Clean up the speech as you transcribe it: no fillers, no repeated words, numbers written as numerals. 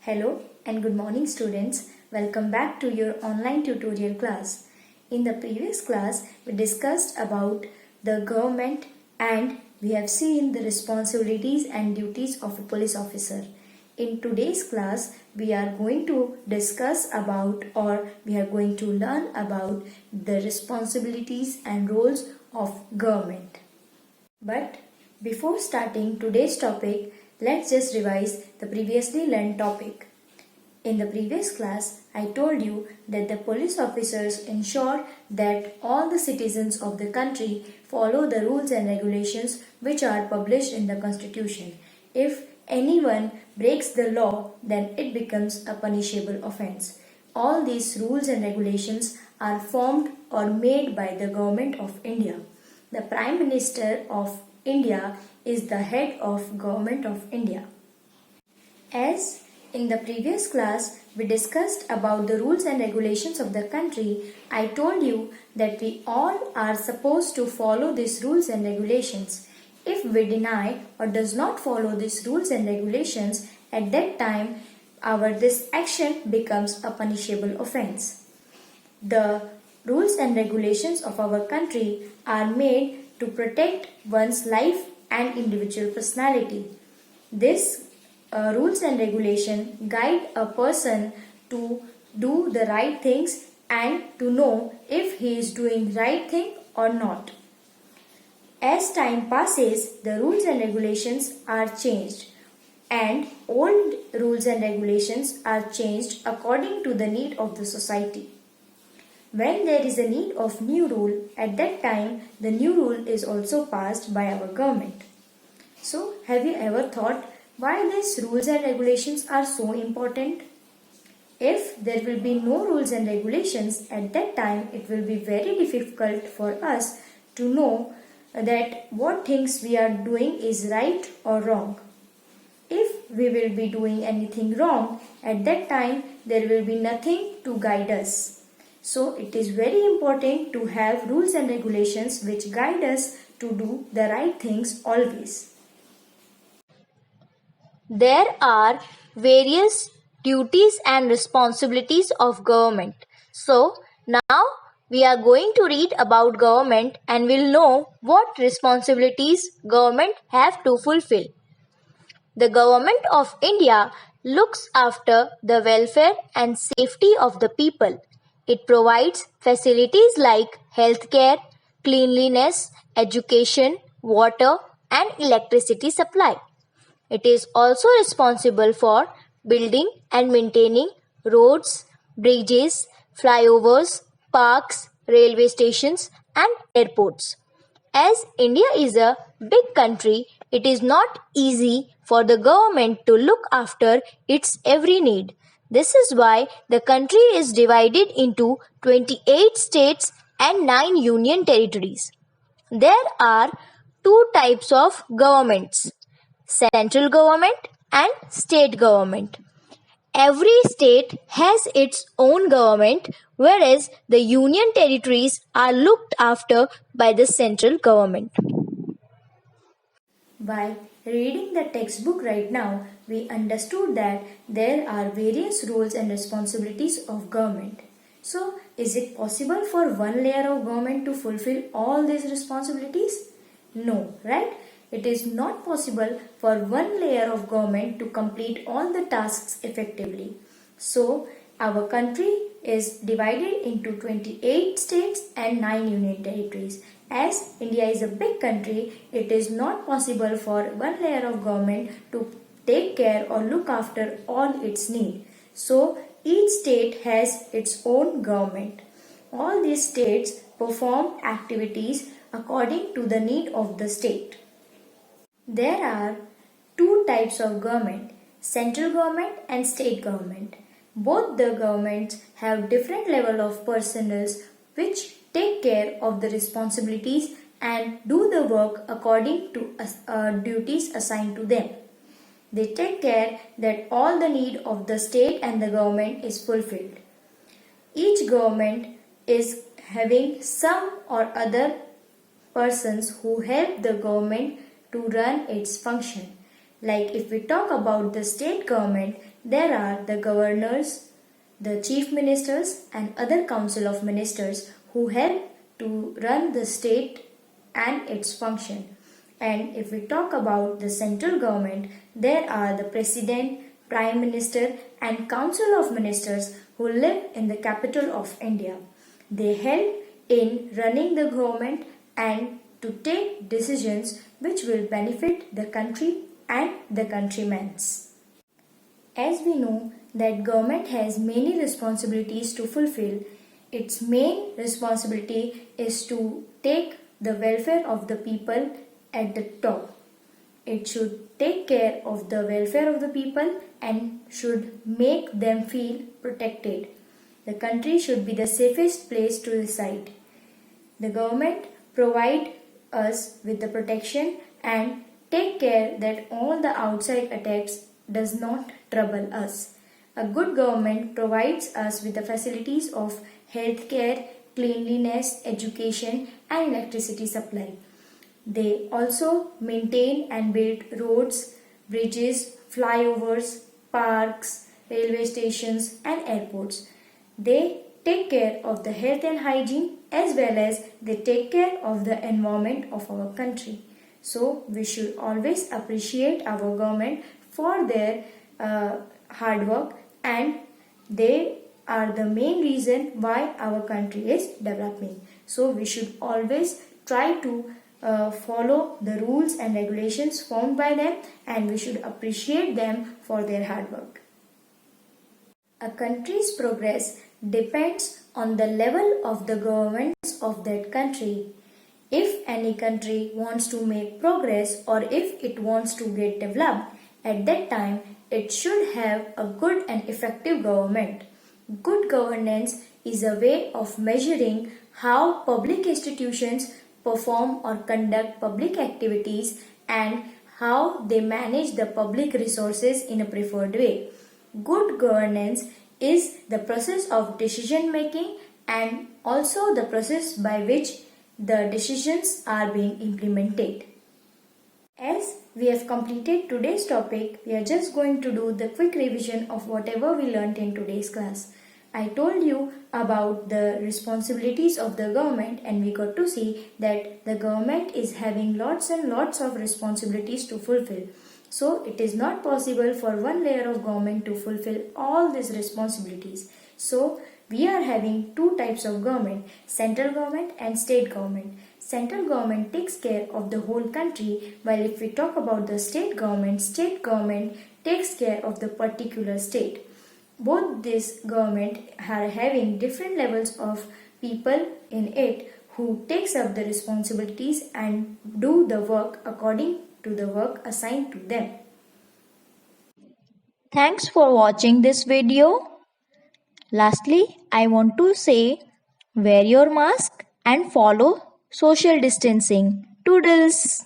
Hello and good morning students. Welcome back to your online tutorial class. In the previous class, we discussed about the government and we have seen the responsibilities and duties of a police officer. In today's class, we are going to discuss about or we are going to learn about the responsibilities and roles of government. But before starting today's topic, let's just revise the previously learned topic. In the previous class, I told you that the police officers ensure that all the citizens of the country follow the rules and regulations which are published in the Constitution. If anyone breaks the law, then it becomes a punishable offense. All these rules and regulations are formed or made by the Government of India. The Prime Minister of India is the head of Government of India. As in the previous class, we discussed about the rules and regulations of the country. I told you that we all are supposed to follow these rules and regulations. If we deny or does not follow these rules and regulations, at that time this action becomes a punishable offense. The rules and regulations of our country are made to protect one's life and individual personality. This rules and regulation guide a person to do the right things and to know if he is doing right thing or not. As time passes, the rules and regulations are changed and old rules and regulations are changed according to the need of the society. When there is a need of new rule, at that time the new rule is also passed by our government. So, have you ever thought why these rules and regulations are so important? If there will be no rules and regulations, at that time it will be very difficult for us to know that what things we are doing is right or wrong. If we will be doing anything wrong, at that time there will be nothing to guide us. So it is very important to have rules and regulations which guide us to do the right things always. There are various duties and responsibilities of government. So now we are going to read about government and we'll know what responsibilities government have to fulfill. The Government of India looks after the welfare and safety of the people. It provides facilities like healthcare, cleanliness, education, water, and electricity supply. It is also responsible for building and maintaining roads, bridges, flyovers, parks, railway stations, and airports. As India is a big country, it is not easy for the government to look after its every need. This is why the country is divided into 28 states and 9 union territories. There are two types of governments: central government and state government. Every state has its own government, whereas the union territories are looked after by the central government. By reading the textbook right now, we understood that there are various roles and responsibilities of government. So, is it possible for one layer of government to fulfill all these responsibilities? No, right? It is not possible for one layer of government to complete all the tasks effectively. So, our country is divided into 28 states and 9 union territories. As India is a big country, it is not possible for one layer of government to take care or look after all its needs. So, each state has its own government. All these states perform activities according to the need of the state. There are two types of government, central government and state government. Both the governments have different level of personnel which take care of the responsibilities and do the work according to duties assigned to them. They take care that all the need of the state and the government is fulfilled. Each government is having some or other persons who help the government to run its function. Like if we talk about the state government, there are the governors, the chief ministers and other council of ministers who help to run the state and its function. And if we talk about the central government, there are the president, prime minister and council of ministers who live in the capital of India. They help in running the government and to take decisions which will benefit the country and the countrymen. As we know that government has many responsibilities to fulfill, its main responsibility is to take the welfare of the people at the top. It should take care of the welfare of the people and should make them feel protected. The country should be the safest place to reside. The government provide us with the protection and take care that all the outside attacks does not trouble us. A good government provides us with the facilities of healthcare, cleanliness, education and electricity supply. They also maintain and build roads, bridges, flyovers, parks, railway stations and airports. They take care of the health and hygiene as well as they take care of the environment of our country. So we should always appreciate our government for their hard work, and they are the main reason why our country is developing. So we should always try to follow the rules and regulations formed by them, and we should appreciate them for their hard work. A country's progress depends on the level of the governments of that country. If any country wants to make progress or if it wants to get developed, at that time it should have a good and effective government. Good governance is a way of measuring how public institutions perform or conduct public activities and how they manage the public resources in a preferred way. Good governance is the process of decision making and also the process by which the decisions are being implemented. As we have completed today's topic, we are just going to do the quick revision of whatever we learnt in today's class. I told you about the responsibilities of the government, and we got to see that the government is having lots and lots of responsibilities to fulfill. So it is not possible for one layer of government to fulfill all these responsibilities. So we are having two types of government, central government and state government. Central government takes care of the whole country, while if we talk about the state government takes care of the particular state. Both this government are having different levels of people in it who takes up the responsibilities and do the work according to the work assigned to them. Thanks for watching this video. Lastly, I want to say wear your mask and follow social distancing. Toodles!